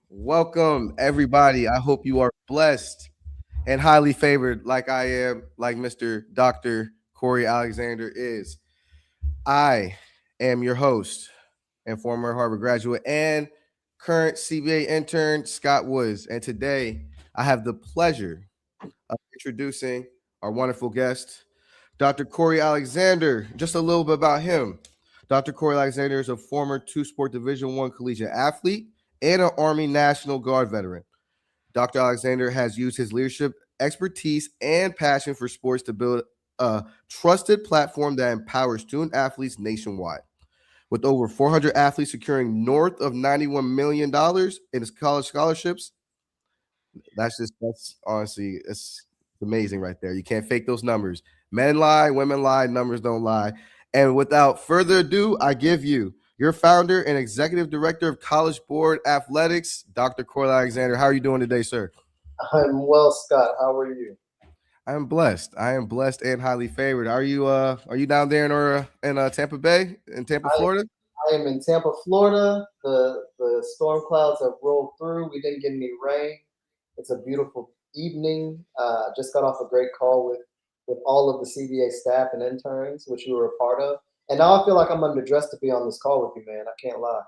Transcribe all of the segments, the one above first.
Welcome, everybody. I hope you are blessed and highly favored, like I am, like Mr. Dr. Corey Alexander is. I am your host and former Harvard graduate and current CBA intern, Scott Woods. And today I have the pleasure of introducing our wonderful guest, Dr. Corey Alexander. Just a little bit about him. Dr. Corey Alexander is a former two-sport Division One collegiate athlete and an Army National Guard veteran. Dr. Alexander has used his leadership expertise and passion for sports to build a trusted platform that empowers student athletes nationwide. With over 400 athletes securing north of $91 million in his college scholarships, that's honestly it's amazing right there. You can't fake those numbers. Men lie, women lie, numbers don't lie. And without further ado, I give you your founder and executive director of College Board Athletics, Dr. Corey Alexander. How are you doing today, sir? I'm well, Scott. How are you? I am blessed. I am blessed and highly favored. Are you down there in Tampa Bay, in Tampa, I, Florida? I am in Tampa, Florida. The storm clouds have rolled through. We didn't get any rain. It's a beautiful evening. Just got off a great call with all of the CBA staff and interns, which you were a part of. And now I feel like I'm underdressed to be on this call with you, man. I can't lie.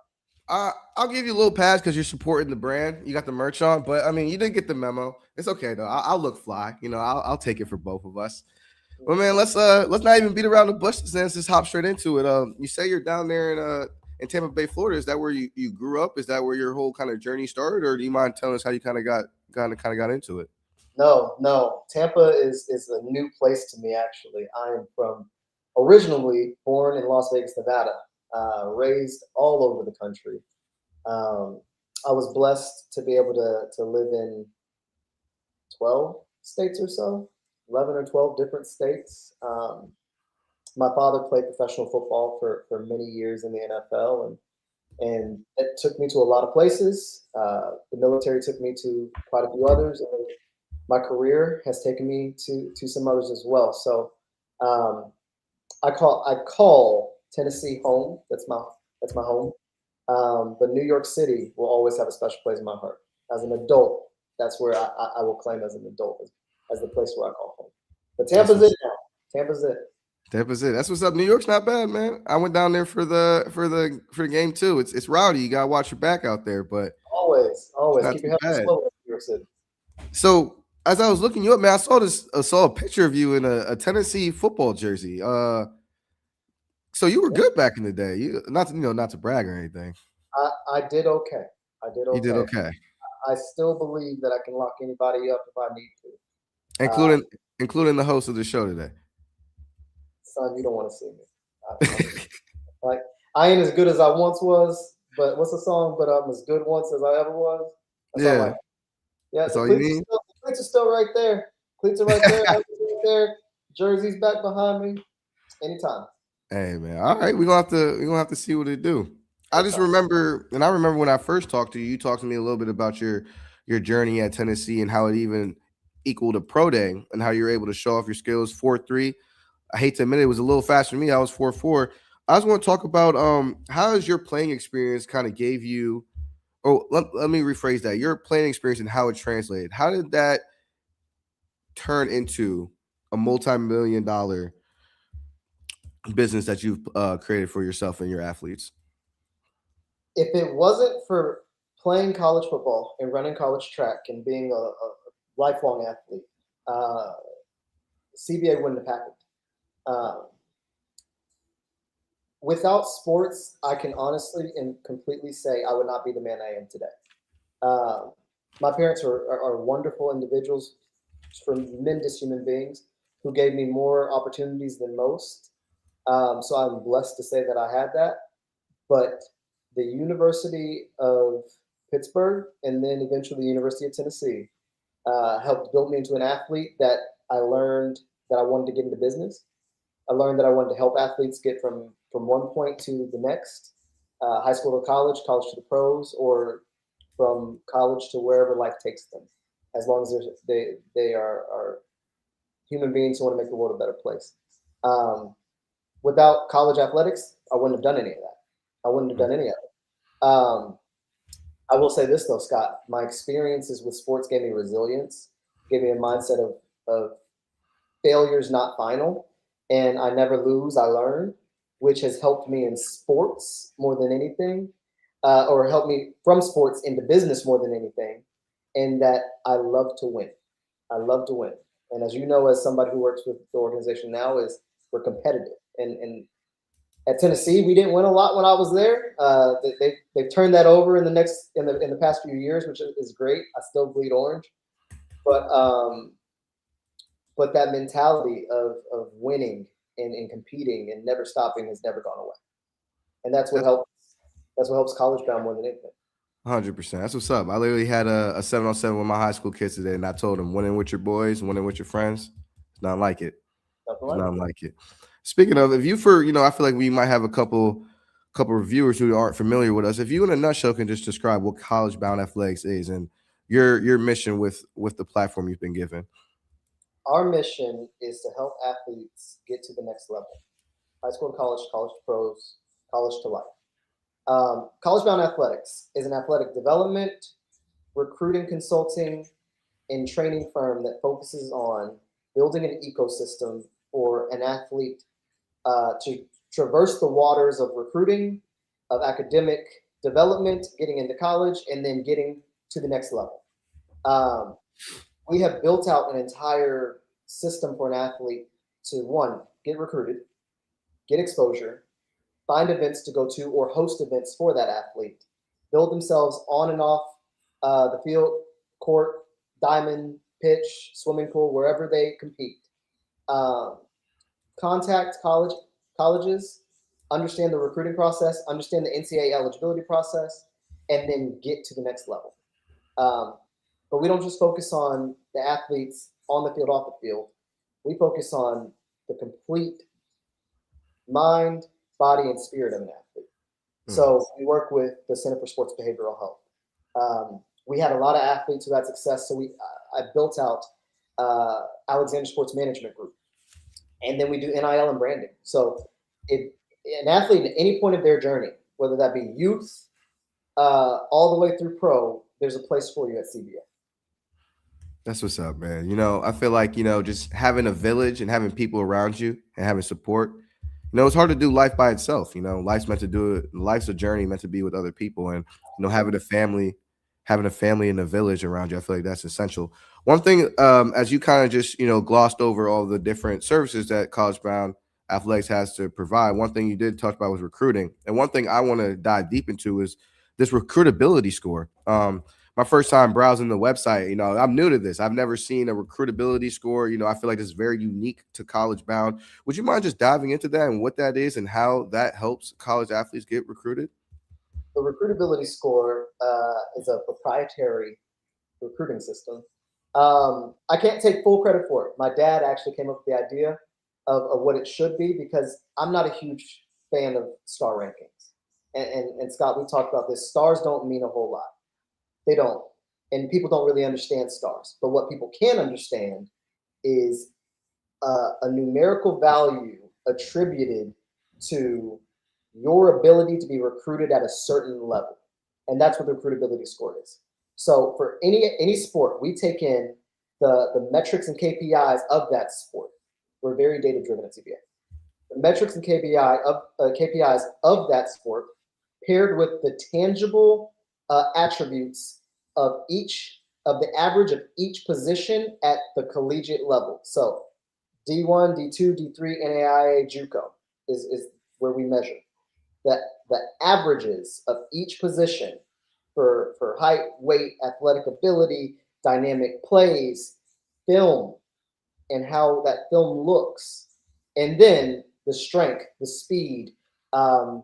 I'll give you a little pass because you're supporting the brand. You got the merch on, but I mean, you didn't get the memo. It's okay though. I'll look fly. I'll take it for both of us. But man, let's not even beat around the bush. Let's just hop straight into it. You say you're down there in Tampa Bay, Florida. Is that where you grew up? Is that where your whole kind of journey started, or do you mind telling us how you kind of got into it? No. Tampa is a new place to me. Actually, I am from originally born in Las Vegas, Nevada, raised all over the country. Um, I was blessed to be able to live in 12 states or so, 11 or 12 different states. My father played professional football for many years in the NFL, and it took me to a lot of places. The military took me to quite a few others, and my career has taken me to some others as well. So um, I call Tennessee home. That's my home. But New York City will always have a special place in my heart. As an adult, that's where I will claim as an adult as the place where I call home. But That's Tampa's it what's now. Tampa's it. Tampa's it. That's what's up. New York's not bad, man. I went down there for the game too. It's rowdy. You gotta watch your back out there, but it's Always not keep your too head on bad. swivel in New York City. So as I was looking you up, man, I saw a picture of you in a Tennessee football jersey. So you were Yeah, good back in the day. Not to brag or anything. I did okay. I did You did okay. okay, I still believe that I can lock anybody up if I need to. including including the host of the show today. Son, you don't want to see me. I'm like I ain't as good as I once was. But what's the song? But I'm as good once as I ever was. That's all Yeah, I. Yeah, that's all you need. the cleats are still right there. Cleats are right there. Everything's right there. Jersey's back behind me. Anytime. Hey man, all right, we gonna have to see what it do. I just Anytime. remember, and I remember when I first talked to you. You talked to me a little bit about your journey at Tennessee and how it even equaled a pro day and how you were able to show off your skills. 4.3. I hate to admit it was a little faster than me. I was 4.4. I just want to talk about how has your playing experience kind of gave you. Oh, let me rephrase that. Your playing experience and how it translated. How did that turn into a multi-million dollar business that you've created for yourself and your athletes? If it wasn't for playing college football and running college track and being a lifelong athlete, uh, CBA wouldn't have happened. Uh, Without sports, I can honestly and completely say I would not be the man I am today. Uh, my parents are wonderful individuals, tremendous human beings who gave me more opportunities than most. So I'm blessed to say that I had that. But the University of Pittsburgh and then eventually the University of Tennessee helped build me into an athlete that I learned that I wanted to get into business. I learned that I wanted to help athletes get from one point to the next, high school to college, college to the pros, or from college to wherever life takes them, as long as they are human beings who want to make the world a better place. Um, Without college athletics, I wouldn't have done any of that. I wouldn't have done any of it. Um, I will say this though, Scott. My experiences with sports gave me resilience, gave me a mindset of failure's not final, and I never lose, I learn, which has helped me in sports more than anything, or helped me from sports into business more than anything, and that I love to win. I love to win. And as you know, as somebody who works with the organization now, is we're competitive. And at Tennessee, we didn't win a lot when I was there. They've turned that over in the past few years, which is great. I still bleed orange, but that mentality of winning and competing and never stopping has never gone away, and that's what That's helps. That's what helps college bound more than anything. 100%. That's what's up. I literally had a 7-on-7 with my high school kids today, and I told them winning with your boys, winning with your friends, it's not like it. Nothing It's like not it. like it. Speaking of, if you for I feel like we might have a couple of viewers who aren't familiar with us. If you in a nutshell can just describe what college bound athletics is and your mission with the platform you've been given. Our mission is to help athletes get to the next level: high school to college, college to pros, college to life. College bound athletics is an athletic development, recruiting, consulting, and training firm that focuses on building an ecosystem for an athlete to traverse the waters of recruiting, of academic development, getting into college, and then getting to the next level. Um, we have built out an entire system for an athlete to, one, get recruited, get exposure, find events to go to or host events for that athlete, build themselves on and off the field, court, diamond, pitch, swimming pool, wherever they compete. Um, Contact colleges, understand the recruiting process, understand the NCAA eligibility process, and then get to the next level. Um, but we don't just focus on the athletes on the field, off the field. We focus on the complete mind, body, and spirit of an athlete. Mm. So we work with the Center for Sports Behavioral Health. We had a lot of athletes who had success, so I built out Alexander Sports Management Group, and then we do NIL and branding. So if an athlete at any point of their journey, whether that be youth all the way through pro, there's a place for you at CBA. That's what's up, man. I feel like, just having a village and having people around you and having support. It's hard to do life by itself. Life's meant to do it. Life's a journey meant to be with other people. And, having a family and a village around you, I feel like that's essential. One thing, as you kind of just, glossed over all the different services that College Bound Athletics has to provide, one thing you did talk about was recruiting. And one thing I want to dive deep into is this recruitability score. My first time browsing the website, I'm new to this. I've never seen a recruitability score. I feel like it's very unique to College Bound. Would you mind just diving into that and what that is and how that helps college athletes get recruited? The recruitability score is a proprietary recruiting system. I can't take full credit for it. My dad actually came up with the idea of what it should be because I'm not a huge fan of star rankings. And Scott, we talked about this. Stars don't mean a whole lot. They don't. And people don't really understand stars. But what people can understand is a numerical value attributed to your ability to be recruited at a certain level. And that's what the recruitability score is. So for any sport, we take in the metrics and KPIs of that sport. We're very data driven at CBA. The metrics and KPIs of that sport paired with the tangible attributes of the average of each position at the collegiate level. So D1, D2, D3, NAIA, JUCO is where we measure the averages of each position for height, weight, athletic ability, dynamic plays, film, and how that film looks, and then the strength, the speed, on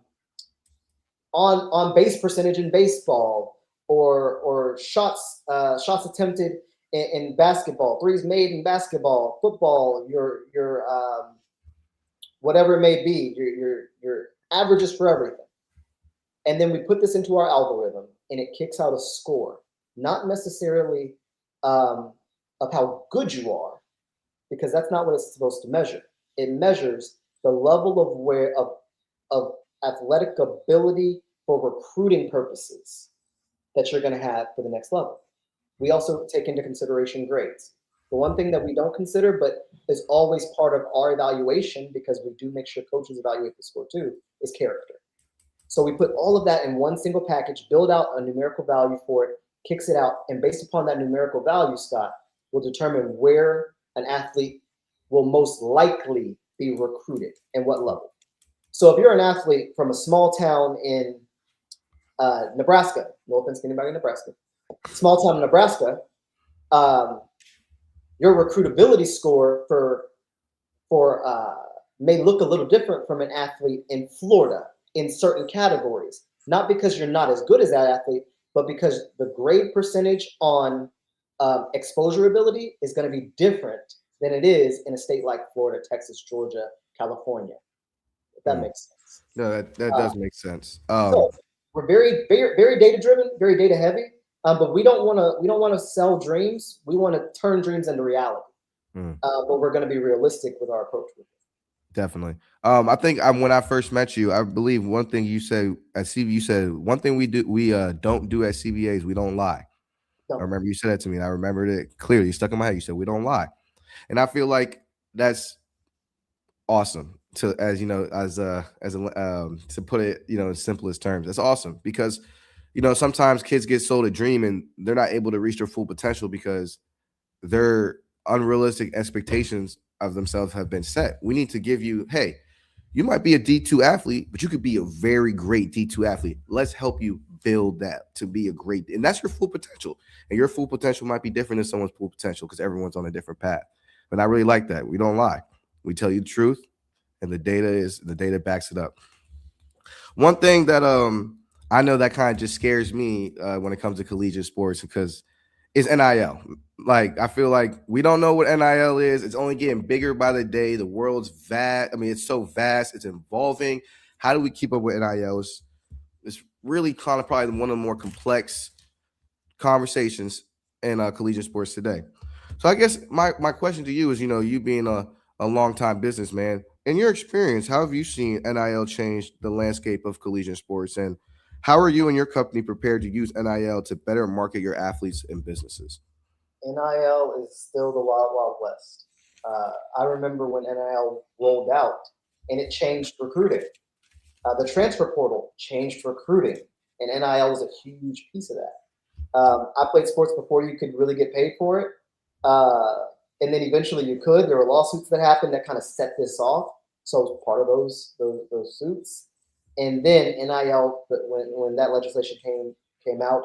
base percentage in baseball, or shots attempted in basketball, threes made in basketball, football, your whatever it may be, your averages for everything. And then we put this into our algorithm, and it kicks out a score, not necessarily of how good you are, because that's not what it's supposed to measure. It measures the level of athletic ability for recruiting purposes. that you're going to have for the next level. We also take into consideration grades. The one thing that we don't consider, but is always part of our evaluation, because we do make sure coaches evaluate the score too, is character. So we put all of that in one single package, build out a numerical value for it, kicks it out, and based upon that numerical value, Scott, will determine where an athlete will most likely be recruited and what level. So if you're an athlete from a small town in Nebraska, no offense to anybody in Nebraska, small town in Nebraska, um, your recruitability score for may look a little different from an athlete in Florida in certain categories. Not because you're not as good as that athlete, but because the grade percentage on exposure ability is going to be different than it is in a state like Florida, Texas, Georgia, California. If that Mm. makes sense. No, that Uh, does make sense. so we're very data driven, very data heavy. But we don't want to sell dreams. We want to turn dreams into reality. Mm, But we're going to be realistic with our approach with it. definitely. I think when I first met you, I believe one thing you said at CB, you said one thing we don't do at CBA is we don't lie. I No, remember you said that to me, and I remembered it clearly. It stuck in my head. You said we don't lie, and I feel like that's awesome. To as you know, as a to put it, in simplest terms, that's awesome because sometimes kids get sold a dream and they're not able to reach their full potential because their unrealistic expectations of themselves have been set. We need to give you, hey, you might be a D2 athlete, but you could be a very great D2 athlete. Let's help you build that to be a great, and that's your full potential. And your full potential might be different than someone's full potential because everyone's on a different path. But I really like that. We don't lie. We tell you the truth, and the data backs it up. One thing that I know that kind of just scares me when it comes to collegiate sports because is NIL. Like I feel like we don't know what NIL is. It's only getting bigger by the day. The world's vast. I mean, it's so vast. It's evolving. How do we keep up with NIL? It's really kind of probably one of the more complex conversations in collegiate sports today. So I guess my question to you is, you being a longtime businessman, in your experience, how have you seen NIL change the landscape of collegiate sports, and how are you and your company prepared to use NIL to better market your athletes and businesses? NIL is still the wild, wild west. I remember when NIL rolled out and it changed recruiting. The transfer portal changed recruiting, and NIL was a huge piece of that. I played sports before you could really get paid for it, and then eventually you could. There were lawsuits that happened that kind of set this off. So I was part of those suits, and then NIL, when that legislation came out,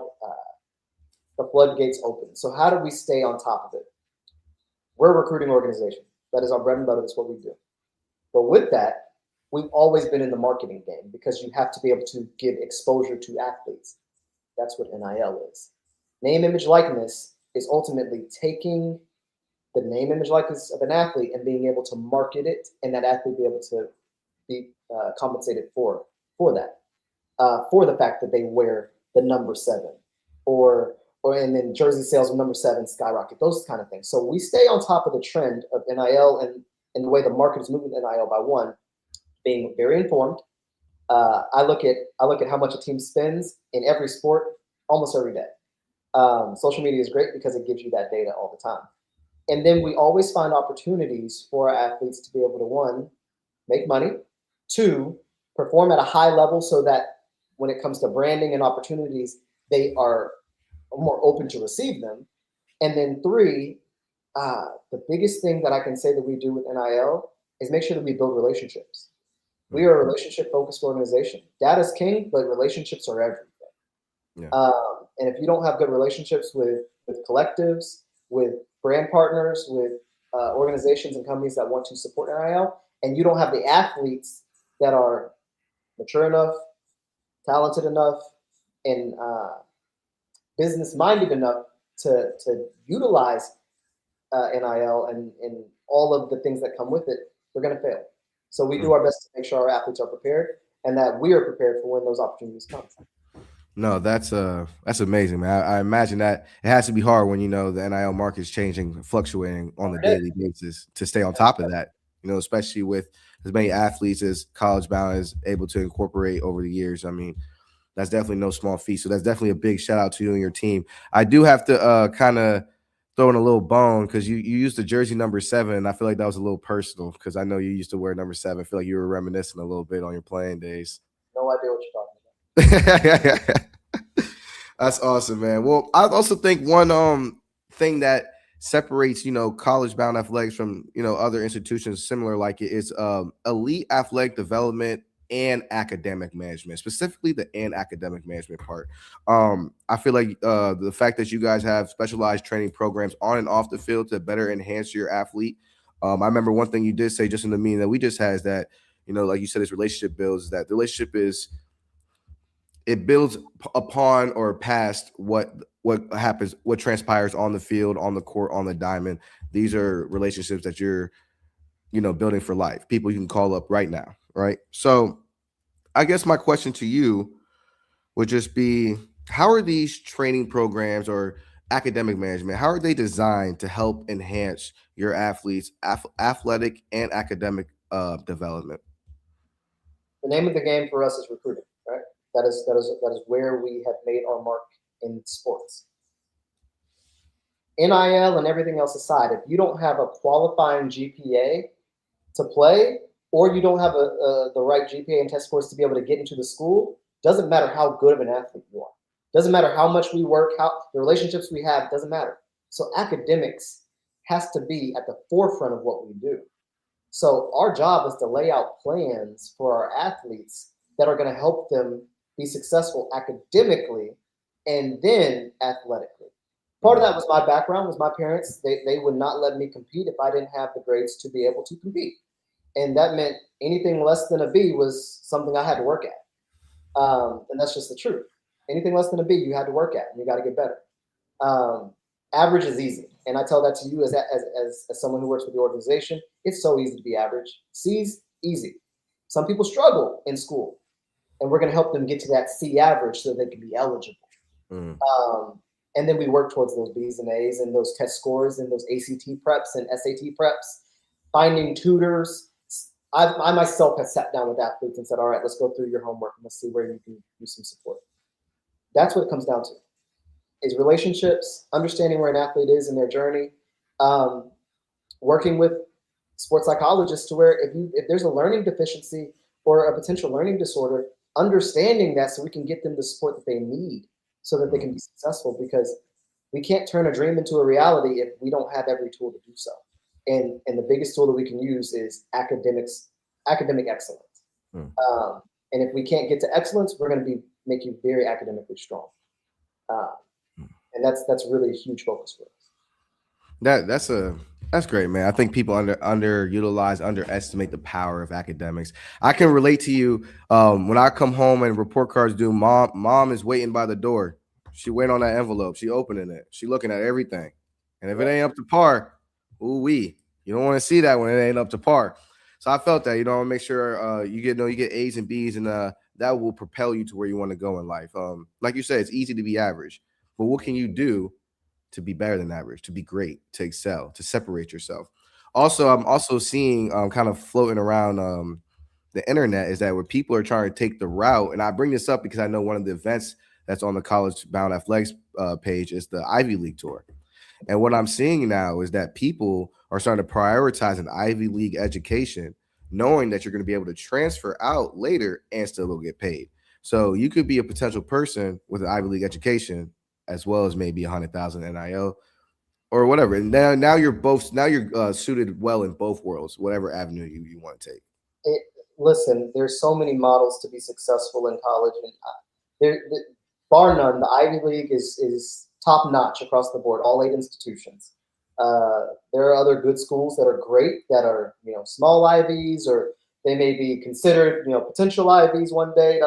the floodgates opened. So how do we stay on top of it? We're a recruiting organization. That is our bread and butter. That's what we do. But with that, we've always been in the marketing game because you have to be able to give exposure to athletes. That's what NIL is. Name, image, likeness is ultimately taking the name, image, likeness of an athlete and being able to market it, and that athlete be able to be compensated for that, for the fact that they wear the number 7, or and then jersey sales with number 7 skyrocket, those kind of things. So we stay on top of the trend of NIL and the way the market is moving NIL by one, being very informed. I look at how much a team spends in every sport almost every day. Social media is great because it gives you that data all the time. And then we always find opportunities for our athletes to be able to, one, make money, two, perform at a high level so that when it comes to branding and opportunities, they are more open to receive them. And then three, the biggest thing that I can say that we do with NIL is make sure that we build relationships. We are a relationship focused organization. Data is king, but relationships are everything. Yeah. And if you don't have good relationships with collectives, with brand partners, with organizations and companies that want to support NIL, and you don't have the athletes that are mature enough, talented enough, and business minded enough to utilize NIL and all of the things that come with it, we're going to fail. So we do our best to make sure our athletes are prepared and that we are prepared for when those opportunities come. No, that's amazing, man. I imagine that it has to be hard when the NIL market is changing, fluctuating on a Every day. daily basis to stay on top of that. Especially with as many athletes as College Bound is able to incorporate over the years. I mean, That's definitely no small feat. So that's definitely a big shout out to you and your team. I do have to kind of throw in a little bone because you used the jersey number 7, and I feel like that was a little personal because I know you used to wear number 7. I feel like you were reminiscing a little bit on your playing days. No idea what you're talking about. That's awesome, man. Well, I also think one thing that separates, college bound athletics from, other institutions similar like it is elite athletic development and academic management, specifically the and academic management part. I feel like the fact that you guys have specialized training programs on and off the field to better enhance your athlete. I remember one thing you did say just in the meeting that we just had is that, like you said, this relationship builds, that the relationship is it builds upon or past what happens, what transpires on the field, on the court, on the diamond. These are relationships that you're building for life, people you can call up right now, right? So I guess my question to you would just be, how are these training programs or academic management, how are they designed to help enhance your athletes athletic and academic development? The name of the game for us is recruiting, right? That is where we have made our mark in sports. NIL and everything else aside, if you don't have a qualifying GPA to play, or you don't have the right GPA and test scores to be able to get into the school, doesn't matter how good of an athlete you are. Doesn't matter how much we work, how the relationships we have, doesn't matter. So academics has to be at the forefront of what we do. So our job is to lay out plans for our athletes that are going to help them be successful academically and then athletically. Part of that was my background, was my parents. They would not let me compete if I didn't have the grades to be able to compete. And that meant anything less than a B was something I had to work at. And that's just the truth. Anything less than a B, you had to work at, and you got to get better. Um, Average is easy, and I tell that to you as someone who works with the organization. It's so easy to be average. C's easy. Some people struggle in school, and we're going to help them get to that C average so they can be eligible. Mm. And then we work towards those B's and A's and those test scores and those ACT preps and SAT preps, finding tutors. I myself have sat down with athletes and said, all right, let's go through your homework and let's see where you can use some support. That's what it comes down to, is relationships, understanding where an athlete is in their journey, working with sports psychologists to where if there's a learning deficiency or a potential learning disorder, understanding that so we can get them the support that they need so that they can be successful, because we can't turn a dream into a reality if we don't have every tool to do so. And the biggest tool that we can use is academic excellence. And if we can't get to excellence, we're going to make you very academically strong. And that's really a huge focus for us. That's great, man. I think people underutilize, underestimate the power of academics. I can relate to you. When I come home and report cards due, mom is waiting by the door. She waiting on that envelope. She opening it. She looking at everything. And if it ain't up to par, ooh wee, you don't want to see that when it ain't up to par. So I felt that, make sure you get A's and B's, and that will propel you to where you want to go in life. Like you said, it's easy to be average, but what can you do to be better than average, to be great, to excel, to separate yourself? Also, I'm also seeing kind of floating around the internet is that where people are trying to take the route, and I bring this up because I know one of the events that's on the College Bound Athletics page is the Ivy League tour. And what I'm seeing now is that people are starting to prioritize an Ivy League education, knowing that you're going to be able to transfer out later and still go get paid. So you could be a potential person with an Ivy League education as well as maybe 100,000 NIL or whatever. And now you're suited well in both worlds, whatever avenue you want to take. Listen, there's so many models to be successful in college, and bar none, the Ivy League is top notch across the board, all 8 institutions. There are other good schools that are great, that are small Ivies, or they may be considered potential Ivies one day.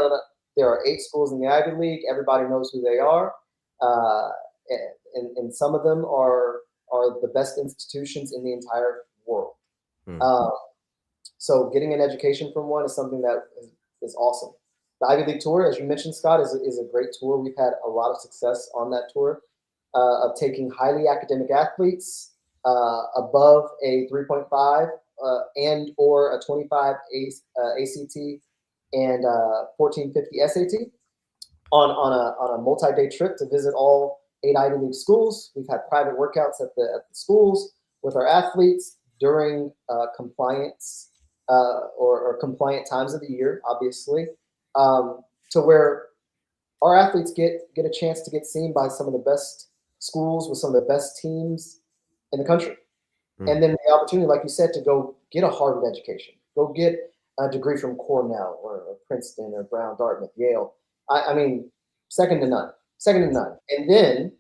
There are 8 schools in the Ivy League. Everybody knows who they are, and some of them are the best institutions in the entire world. So getting an education from one is something that is awesome. The Ivy League tour, as you mentioned, Scott, is a great tour. We've had a lot of success on that tour of taking highly academic athletes above a 3.5 and or a 25 ACT and 1450 SAT, on a multi-day trip to visit all 8 Ivy League schools. We've had private workouts at the schools with our athletes during compliance or compliant times of the year, obviously, to where our athletes get a chance to get seen by some of the best schools with some of the best teams in the country, Mm. and then the opportunity, like you said, to go get a Harvard education, go get a degree from Cornell or Princeton or Brown, Dartmouth, Yale. I mean, second to none, second to none. And then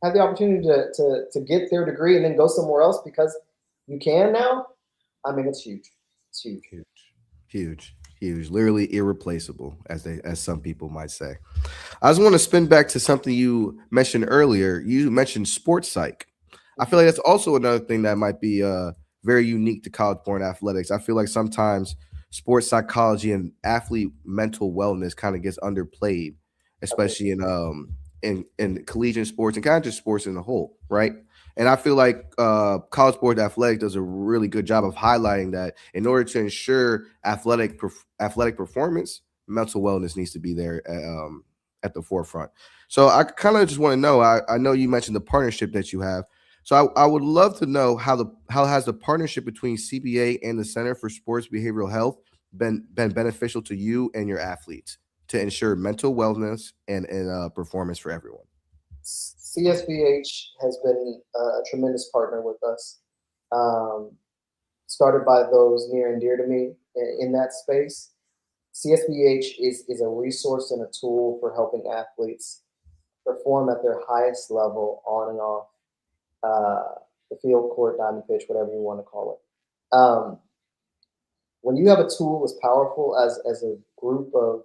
have the opportunity to get their degree and then go somewhere else because you can now. I mean, it's huge. It's huge. Huge, huge, huge, literally irreplaceable, as some people might say. I just want to spin back to something you mentioned earlier. You mentioned sports psych. I feel Mhm. like that's also another thing that might be very unique to college born athletics. I feel like sometimes sports psychology and athlete mental wellness kind of gets underplayed, Agreed. especially in collegiate sports and kind of just sports in the whole, right? And I feel like college sports athletics does a really good job of highlighting that in order to ensure athletic performance, mental wellness needs to be there at the forefront. So I kind of just want to know. I know you mentioned the partnership that you have. So I would love to know how has the partnership between CBA and the Center for Sports Behavioral Health been beneficial to you and your athletes to ensure mental wellness and performance for everyone. CSBH has been a tremendous partner with us. Um, Started by those near and dear to me in that space. CSBH is a resource and a tool for helping athletes perform at their highest level on and off the field, court, diamond pitch, whatever you want to call it. When you have a tool as powerful as a group of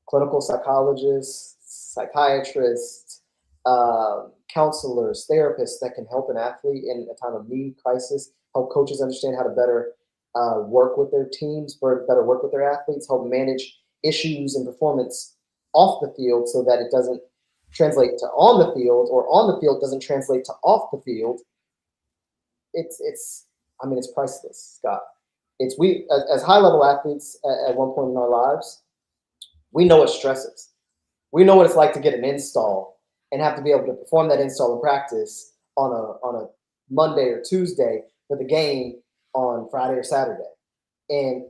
clinical psychologists, psychiatrists, counselors, therapists that can help an athlete in a time of need, crisis, help coaches understand how to better work with their teams, better work with their athletes, help manage issues and performance off the field so that it doesn't translate to on the field, or on the field doesn't translate to off the field. It's I mean, it's priceless, Scott. It's we as high level athletes at one point in our lives, we know what stress is. We know what it's like to get an install and have to be able to perform that install in practice on a Monday or Tuesday for the game on Friday or Saturday, and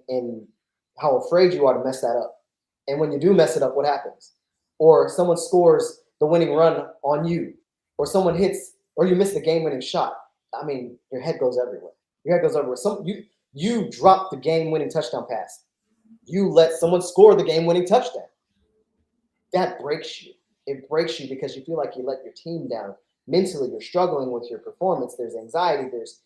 how afraid you are to mess that up. And when you do mess it up, what happens? Or someone scores the winning run on you, or someone hits, or you miss the game-winning shot. I mean, your head goes everywhere. Your head goes everywhere. You drop the game-winning touchdown pass. You let someone score the game-winning touchdown. That breaks you. It breaks you because you feel like you let your team down. Mentally, you're struggling with your performance. There's anxiety. There's,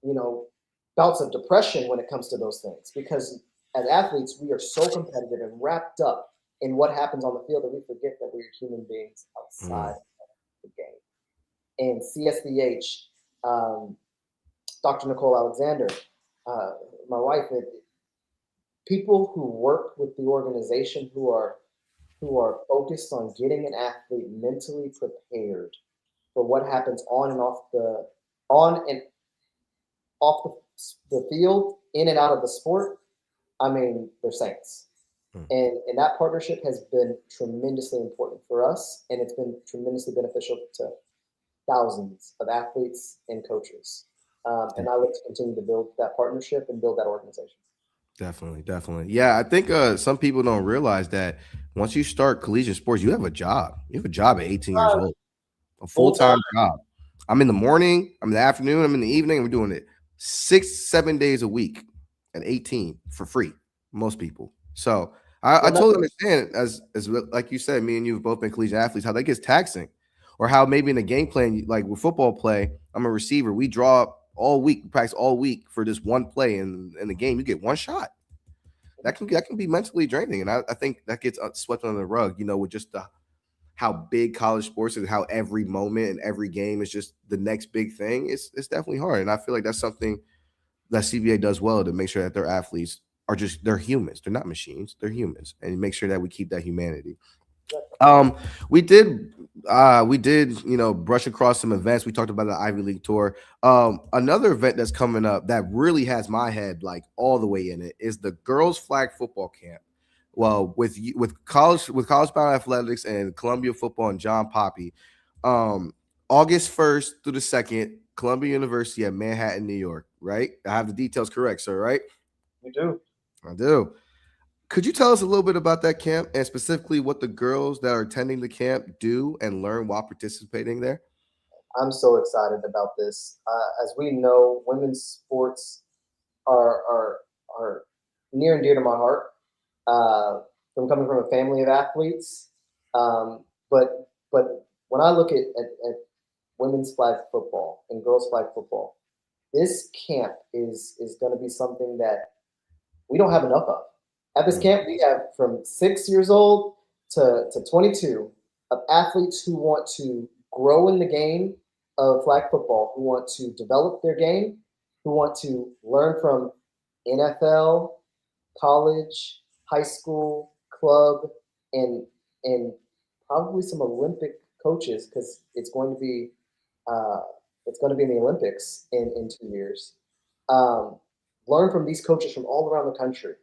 you know, bouts of depression when it comes to those things, because as athletes, we are so competitive and wrapped up in what happens on the field that we forget that we're human beings outside Mm. of the game. And CSBH, um, Dr. Nicole Alexander, uh, my wife, people who work with the organization who are focused on getting an athlete mentally prepared for what happens on and off the field, in and out of the sport. I mean, they're saints. Mm. And that partnership has been tremendously important for us, and it's been tremendously beneficial to thousands of athletes and coaches. And I look to continue to build that partnership and build that organization. Definitely, definitely. Yeah, I think some people don't realize that once you start collegiate sports, you have a job. You have a job at 18 years old, a full Full time. time job. I'm in the morning, I'm in the afternoon, I'm in the evening. I'm doing it 6, 7 days a week at 18 for free. Most people. So I Well, totally understand as like you said, me and you have both been collegiate athletes, how that gets taxing, or how maybe in a game plan, like with football play, I'm a receiver. We draw all week, we practice all week for this one play, and in the game, you get one shot. That can be mentally draining, and I think that gets swept under the rug. With just how big college sports is, how every moment and every game is just the next big thing. It's definitely hard, and I feel like that's something that CBA does well to make sure that their athletes they're humans. They're not machines. They're humans, and make sure that we keep that humanity. Um, we did brush across some events. We talked about the Ivy League tour. Another event that's coming up that really has my head like all the way in it is the girls flag football camp, well, with college bound athletics and Columbia football and John Poppy, um, August 1st through the 2nd, Columbia University at Manhattan, New York. Right? I have the details correct, sir. Right? We do. I do. Could you tell us a little bit about that camp and specifically what the girls that are attending the camp do and learn while participating there? I'm so excited about this. As we know, women's sports are near and dear to my heart. From coming from a family of athletes, but when I look at women's flag football and girls flag football, this camp is going to be something that we don't have enough of. At this Mm, camp, we have from 6 years old to 22 of athletes who want to grow in the game of flag football, who want to develop their game, who want to learn from NFL, college, high school, club, and and probably some Olympic coaches because uh, it's going to be in the Olympics in 2 years. Um, Learn from these coaches from all around the country,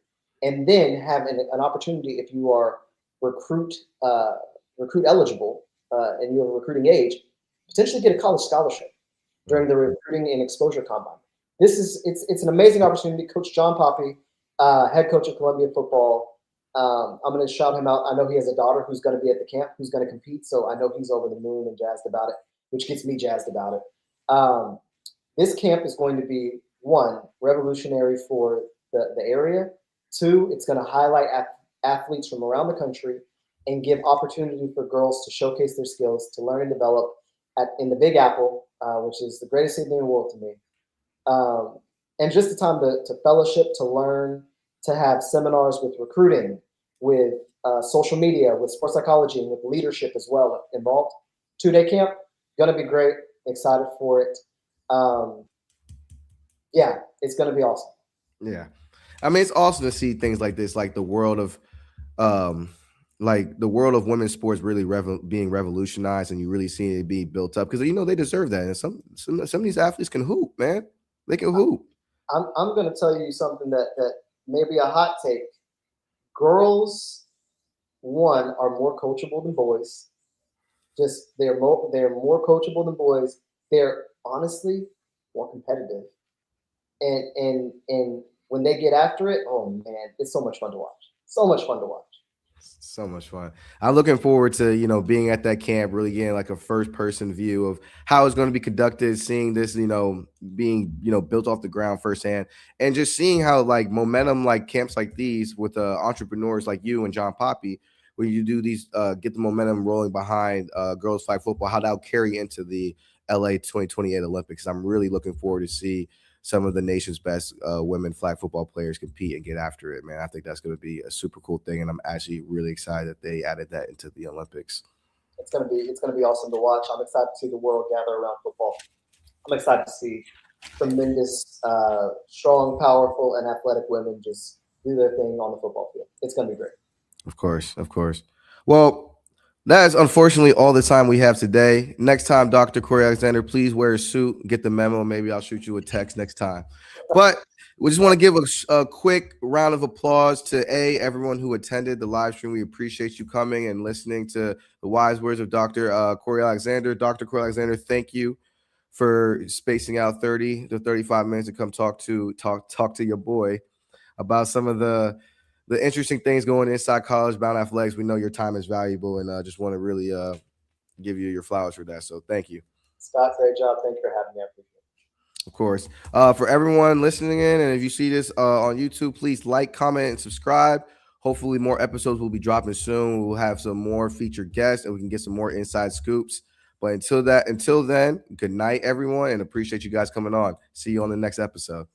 and then have an opportunity if you are recruit uh, recruit eligible and you're recruiting age, potentially get a college scholarship during mm. the recruiting and exposure combine. It's an amazing opportunity. Coach John Poppy, head coach of Columbia football. I'm going to shout him out. I know he has a daughter who's going to be at the camp, who's going to compete. So I know he's over the moon and jazzed about it, which gets me jazzed about it. Um, this camp is going to be one revolutionary for the area. Two, it's going to highlight athletes from around the country and give opportunity for girls to showcase their skills, to learn and develop in the Big Apple, which is the greatest city in the world to me. Um, and just the time to fellowship, to learn, to have seminars with recruiting, with social media, with sports psychology, and with leadership as well involved. 2 day camp, gonna be great. Excited for it. Um, yeah, it's gonna be awesome. Yeah. I mean, it's awesome to see things like this, um, like the world of women's sports really being revolutionized, and you really seeing it being built up because they deserve that. And some of these athletes can hoop, man. They can hoop. I'm gonna tell you something that may be a hot take. Girls, one, are more coachable than boys. Just they're more coachable than boys. They're honestly more competitive, and when they get after it, oh man, it's so much fun to watch. So much fun to watch. So much fun. I'm looking forward to, being at that camp, really getting like a first person view of how it's going to be conducted, seeing this, being, built off the ground firsthand, and just seeing how like momentum, like camps like these with entrepreneurs like you and John Poppy, where you do these, get the momentum rolling behind girls flag football, how that'll carry into the LA 2028 Olympics. I'm really looking forward to see some of the nation's best women flag football players compete and get after it, man. I think that's going to be a super cool thing, and I'm actually really excited that they added that into the Olympics. It's gonna be awesome to watch. I'm excited to see the world gather around football. I'm excited to see tremendous, strong, powerful, and athletic women just do their thing on the football field. It's gonna be great. Of course, of course. Well, that is unfortunately all the time we have today. Next time, Dr. Corey Alexander, please wear a suit, get the memo. Maybe I'll shoot you a text next time. But we just want to give a quick round of applause to everyone who attended the live stream. We appreciate you coming and listening to the wise words of Dr. Corey Alexander. Dr. Corey Alexander, thank you for spacing out 30 to 35 minutes to come talk to your boy about some of the interesting things going inside college bound athletics. We know your time is valuable, and just want to really give you your flowers for that. So thank you. Scott, great job. Thank you for having me. I appreciate it. Of course. For everyone listening in, and if you see this on YouTube, please like, comment, and subscribe. Hopefully, more episodes will be dropping soon. We'll have some more featured guests, and we can get some more inside scoops. But until then, good night, everyone, and appreciate you guys coming on. See you on the next episode.